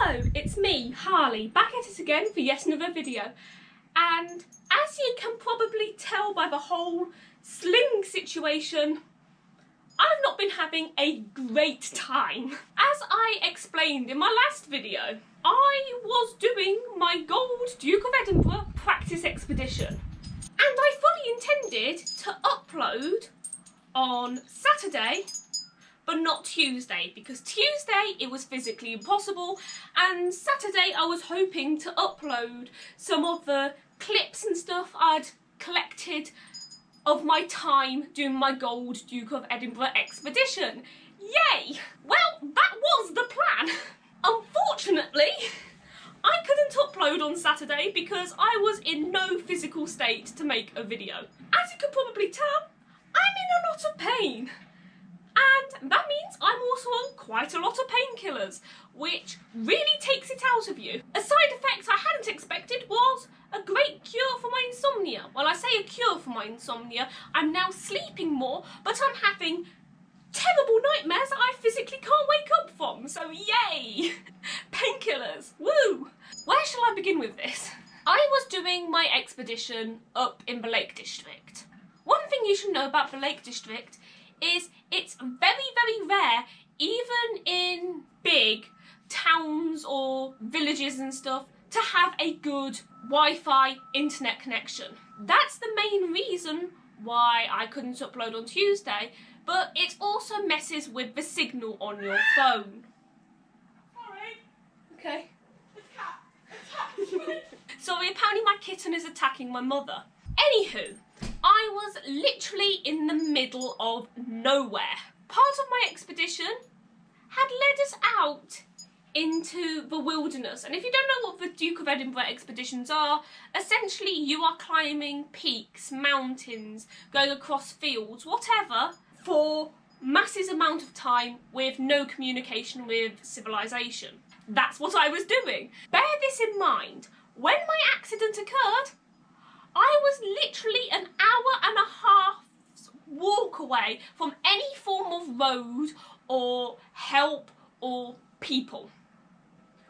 Hello, it's me, Harley, back at it again for yet another video. And as you can probably tell by the whole sling situation, I've not been having a great time. As I explained in my last video, I was doing my Gold Duke of Edinburgh practice expedition. And I fully intended to upload on Saturday, but not Tuesday, because Tuesday it was physically impossible, and Saturday I was hoping to upload some of the clips and stuff I'd collected of my time doing my Gold Duke of Edinburgh expedition. Yay! Well, that was the plan. Unfortunately, I couldn't upload on Saturday because I was in no physical state to make a video. As you can probably tell, I'm in a lot of pain. And that means I'm also on quite a lot of painkillers, which really takes it out of you. A side effect I hadn't expected was a great cure for my insomnia. Well, I say a cure for my insomnia, I'm now sleeping more, but I'm having terrible nightmares that I physically can't wake up from, so yay! Painkillers, woo! Where shall I begin with this? I was doing my expedition up in the Lake District. One thing you should know about the Lake District is it's very, very rare, even in big towns or villages and stuff, to have a good Wi-Fi internet connection. That's the main reason why I couldn't upload on Tuesday, but it also messes with the signal on your phone. Sorry. Okay. Sorry, apparently my kitten is attacking my mother. Anywho, I was literally in the middle of nowhere. Part of my expedition had led us out into the wilderness, and if you don't know what the Duke of Edinburgh expeditions are, essentially you are climbing peaks, mountains, going across fields, whatever, for massive amount of time with no communication with civilization. That's what I was doing. Bear this in mind, when my accident occurred, I was literally an hour and a half's walk away from any form of road or help or people.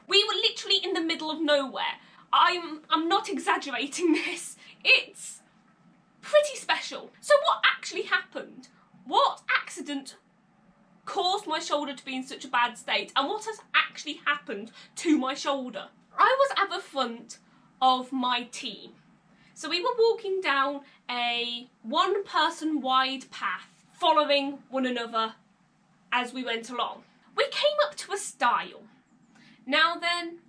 We were literally in the middle of nowhere. I'm not exaggerating this. It's pretty special. So what actually happened? What accident caused my shoulder to be in such a bad state, and what has actually happened to my shoulder? I was at the front of my team. So we were walking down a one-person wide path, following one another as we went along. We came up to a stile. Now then,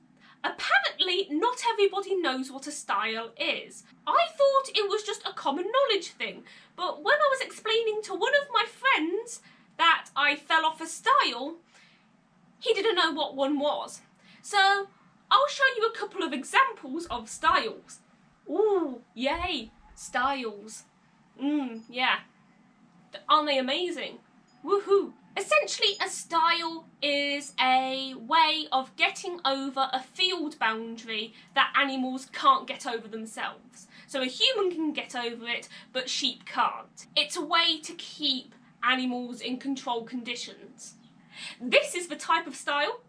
apparently not everybody knows what a stile is. I thought it was just a common knowledge thing, but when I was explaining to one of my friends that I fell off a stile, he didn't know what one was. So I'll show you a couple of examples of stiles. Ooh, yay, stiles. Yeah. Aren't they amazing? Woohoo. Essentially, a stile is a way of getting over a field boundary that animals can't get over themselves. So a human can get over it, but sheep can't. It's a way to keep animals in controlled conditions. This is the type of stile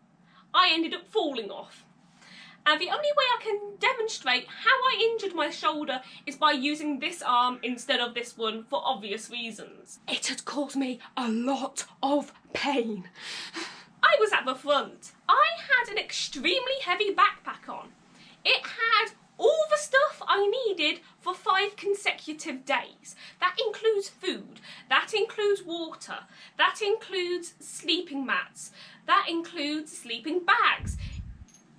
I ended up falling off. And the only way I can demonstrate how I injured my shoulder is by using this arm instead of this one, for obvious reasons. It had caused me a lot of pain. I was at the front. I had an extremely heavy backpack on. It had all the stuff I needed for 5 consecutive days. That includes food, that includes water, that includes sleeping mats, that includes sleeping bags.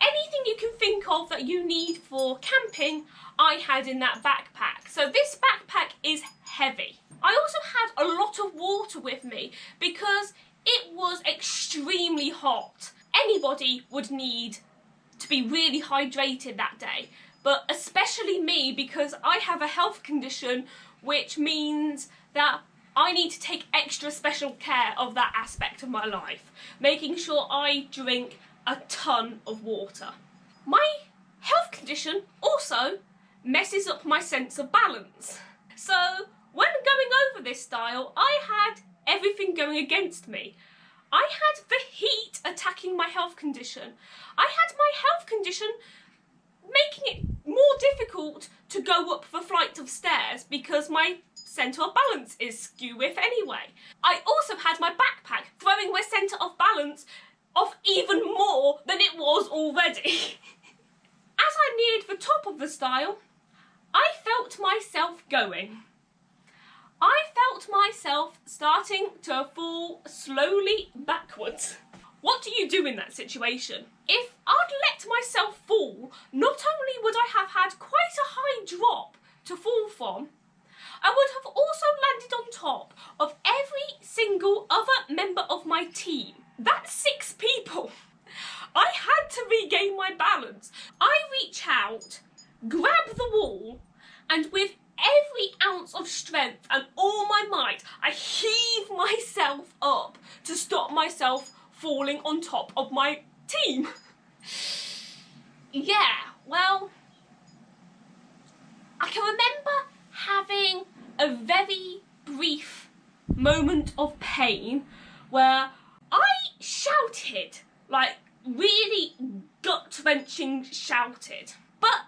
Anything you can think of that you need for camping, I had in that backpack. So this backpack is heavy. I also had a lot of water with me because it was extremely hot. Anybody would need to be really hydrated that day, but especially me because I have a health condition which means that I need to take extra special care of that aspect of my life, making sure I drink a ton of water. My health condition also messes up my sense of balance. So when going over this stile, I had everything going against me. I had the heat attacking my health condition. I had my health condition making it more difficult to go up the flight of stairs because my centre of balance is skew with anyway. I also had my backpack throwing my centre of balance off even more than it was already. As I neared the top of the stile, I felt myself going. I felt myself starting to fall slowly backwards. What do you do in that situation? If I'd let myself fall, not only would I have had quite a high drop to fall from, I would have also landed on top of every single other member of my team. That's 6 people. I had to regain my balance. I reach out, grab the wall, and with every ounce of strength and all my might, I heave myself up to stop myself falling on top of my team. Yeah, well, I can remember having a very brief moment of pain where I shouted, like really gut-wrenching shouted. But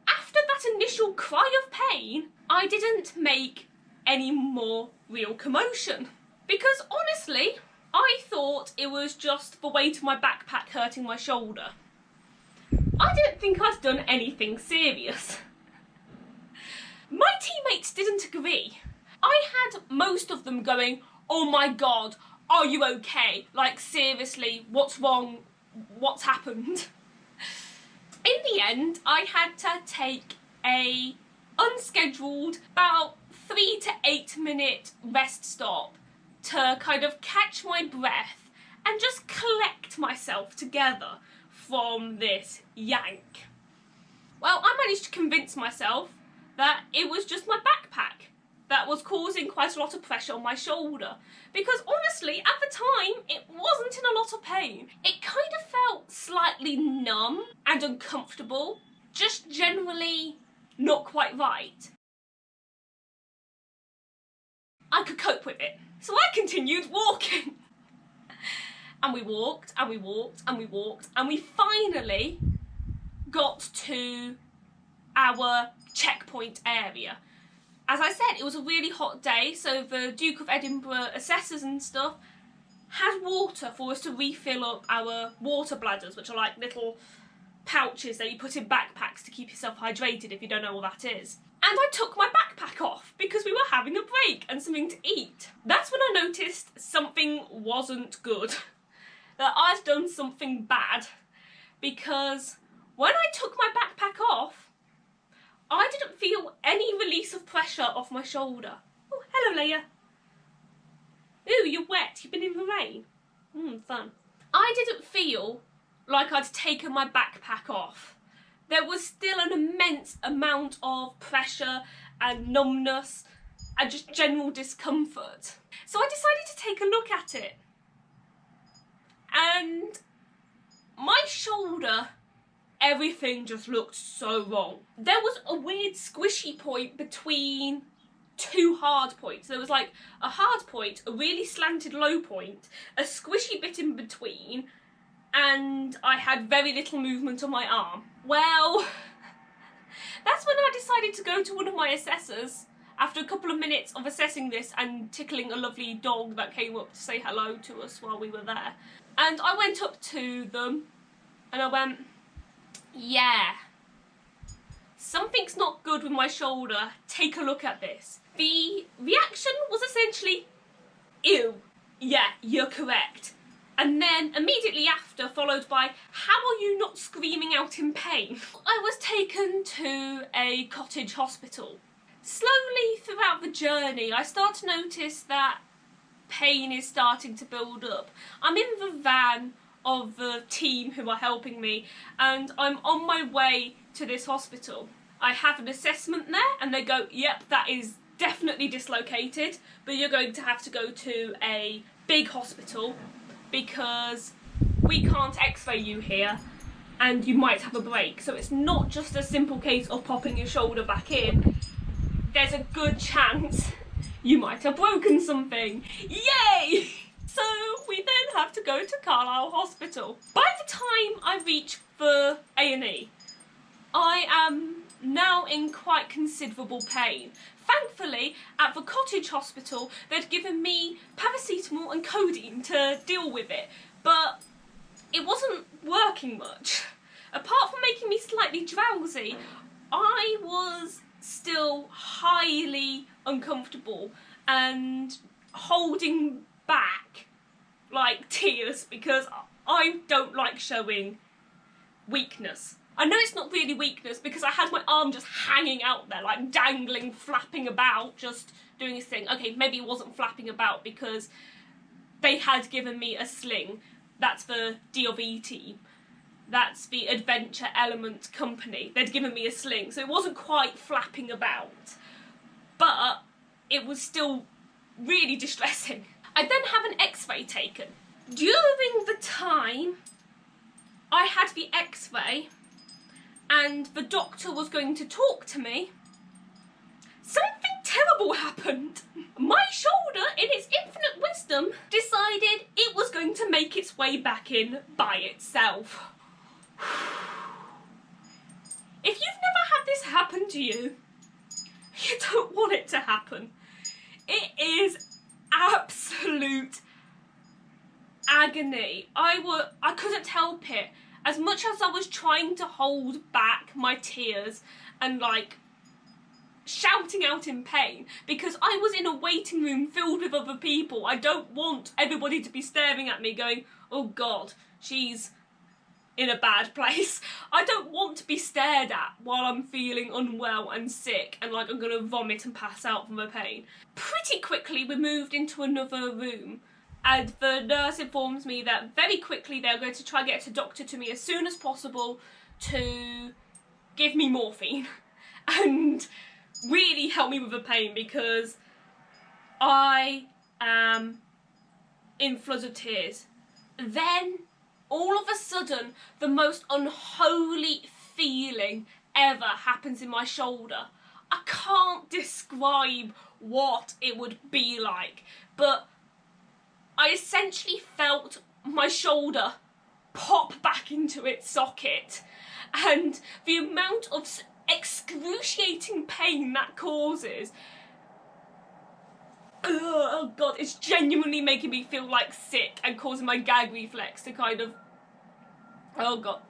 after that initial cry of pain, I didn't make any more real commotion. Because honestly, I thought it was just the weight of my backpack hurting my shoulder. I didn't think I'd done anything serious. My teammates didn't agree. I had most of them going, "Oh my God, are you okay? Like seriously, what's wrong? What's happened?" In the end, I had to take a unscheduled about 3 to 8 minute rest stop to kind of catch my breath and just collect myself together from this yank. Well, I managed to convince myself that it was just my backpack that was causing quite a lot of pressure on my shoulder, because honestly, at the time, it wasn't in a lot of pain. It kind of felt slightly numb and uncomfortable, just generally not quite right. I could cope with it, so I continued walking. And we walked, and we walked, and we walked, and we finally got to our checkpoint area. As I said, it was a really hot day, so the Duke of Edinburgh assessors and stuff had water for us to refill up our water bladders, which are like little pouches that you put in backpacks to keep yourself hydrated if you don't know what that is. And I took my backpack off because we were having a break and something to eat. That's when I noticed something wasn't good, that I'd done something bad, because when I took my backpack off, I didn't feel any release of pressure off my shoulder. Oh, hello, Leia. Ooh, you're wet. You've been in the rain. Fun. I didn't feel like I'd taken my backpack off. There was still an immense amount of pressure and numbness and just general discomfort. So I decided to take a look at it. And my shoulder, everything just looked so wrong. There was a weird squishy point between 2 hard points. There was like a hard point, a really slanted low point, a squishy bit in between, and I had very little movement on my arm. Well, that's when I decided to go to one of my assessors after a couple of minutes of assessing this and tickling a lovely dog that came up to say hello to us while we were there. And I went up to them and I went, "Yeah, something's not good with my shoulder, take a look at this." The reaction was essentially, "Ew, yeah, you're correct." And then immediately after, followed by, "How are you not screaming out in pain?" I was taken to a cottage hospital. Slowly throughout the journey, I start to notice that pain is starting to build up. I'm in the van of the team who are helping me, and I'm on my way to this hospital. I have an assessment there, and they go, "Yep, that is definitely dislocated, but you're going to have to go to a big hospital because we can't x-ray you here and you might have a break." So it's not just a simple case of popping your shoulder back in. There's a good chance you might have broken something. Yay! So we then have to go to Carlisle Hospital. By the time I reach the A&E, I am now in quite considerable pain. Thankfully, at the cottage hospital, they'd given me paracetamol and codeine to deal with it, but it wasn't working much. Apart from making me slightly drowsy, I was still highly uncomfortable and holding back like tears because I don't like showing weakness. I know it's not really weakness because I had my arm just hanging out there, like dangling, flapping about, just doing this thing. Okay, maybe it wasn't flapping about because they had given me a sling. That's the DofE team. That's the Adventure Element company. They'd given me a sling, so it wasn't quite flapping about. But it was still really distressing. I then have an x-ray taken. During the time I had the x-ray and the doctor was going to talk to me, something terrible happened. My shoulder, in its infinite wisdom, decided it was going to make its way back in by itself. If you've never had this happen to you, you don't want it to happen. It is absolute agony. I couldn't help it. As much as I was trying to hold back my tears and like shouting out in pain because I was in a waiting room filled with other people. I don't want everybody to be staring at me going, oh God, she's in a bad place. I don't want to be stared at while I'm feeling unwell and sick and like I'm gonna vomit and pass out from the pain. Pretty quickly we moved into another room and the nurse informs me that very quickly they're going to try and get a doctor to me as soon as possible to give me morphine and really help me with the pain because I am in floods of tears. Then all of a sudden the most unholy feeling ever happens in my shoulder. I can't describe what it would be like, but I essentially felt my shoulder pop back into its socket, and the amount of excruciating pain that causes, oh God, it's genuinely making me feel like sick and causing my gag reflex to kind of, oh God,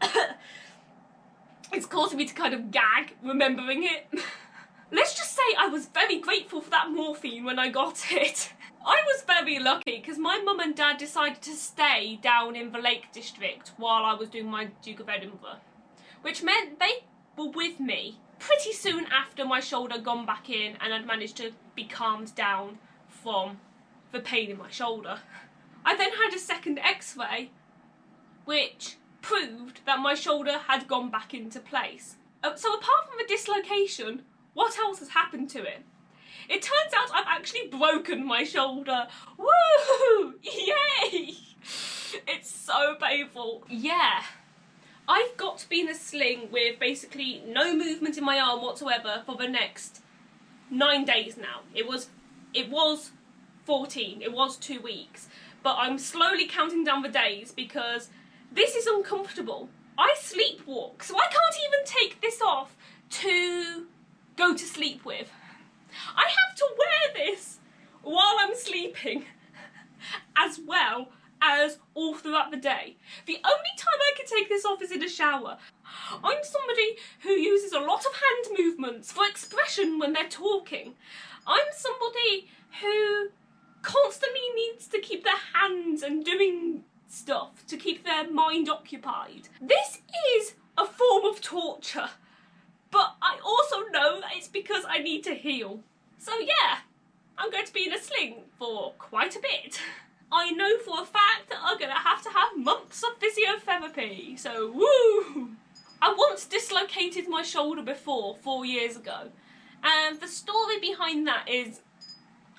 it's causing me to kind of gag remembering it. Let's just say I was very grateful for that morphine when I got it. I was very lucky because my mum and dad decided to stay down in the Lake District while I was doing my Duke of Edinburgh, which meant they were with me pretty soon after my shoulder gone back in and I'd managed to be calmed down from the pain in my shoulder. I then had a second x-ray which proved that my shoulder had gone back into place. So apart from the dislocation, what else has happened to it? It turns out I've actually broken my shoulder. Woo! Yay! It's so painful. Yeah. I've got to be in a sling with basically no movement in my arm whatsoever for the next 9 days now. It was 14, it was 2 weeks, but I'm slowly counting down the days because this is uncomfortable. I sleepwalk, so I can't even take this off to go to sleep with. I have to wear this while I'm sleeping as well as all throughout the day. The only time I can take this off is in a shower. I'm somebody who uses a lot of hand movements for expression when they're talking. I'm somebody who constantly needs to keep their hands and doing stuff to keep their mind occupied. This is a form of torture, but I also know that it's because I need to heal. So yeah, I'm going to be in a sling for quite a bit. I know for a fact that I'm going to have months of physiotherapy, so woo! I once dislocated my shoulder before, 4 years ago, and the story behind that is,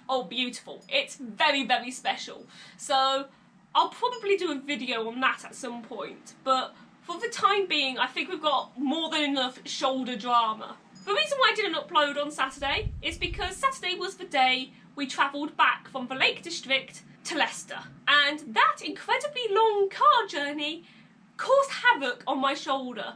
oh, beautiful. It's very, very special. So I'll probably do a video on that at some point, but for the time being, I think we've got more than enough shoulder drama. The reason why I didn't upload on Saturday is because Saturday was the day we travelled back from the Lake District to Leicester, and that incredibly long car journey caused havoc on my shoulder.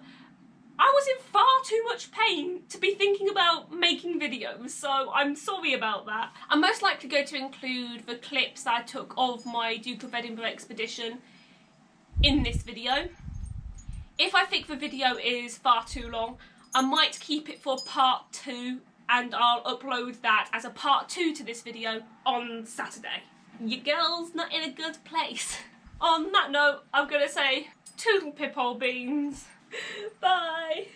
I was in far too much pain to be thinking about making videos, so I'm sorry about that. I'm most likely going to include the clips I took of my Duke of Edinburgh expedition in this video. If I think the video is far too long, I might keep it for part 2, and I'll upload that as a part 2 to this video on Saturday. Your girl's not in a good place. On that note, I'm gonna say toodle pip old beans. Bye.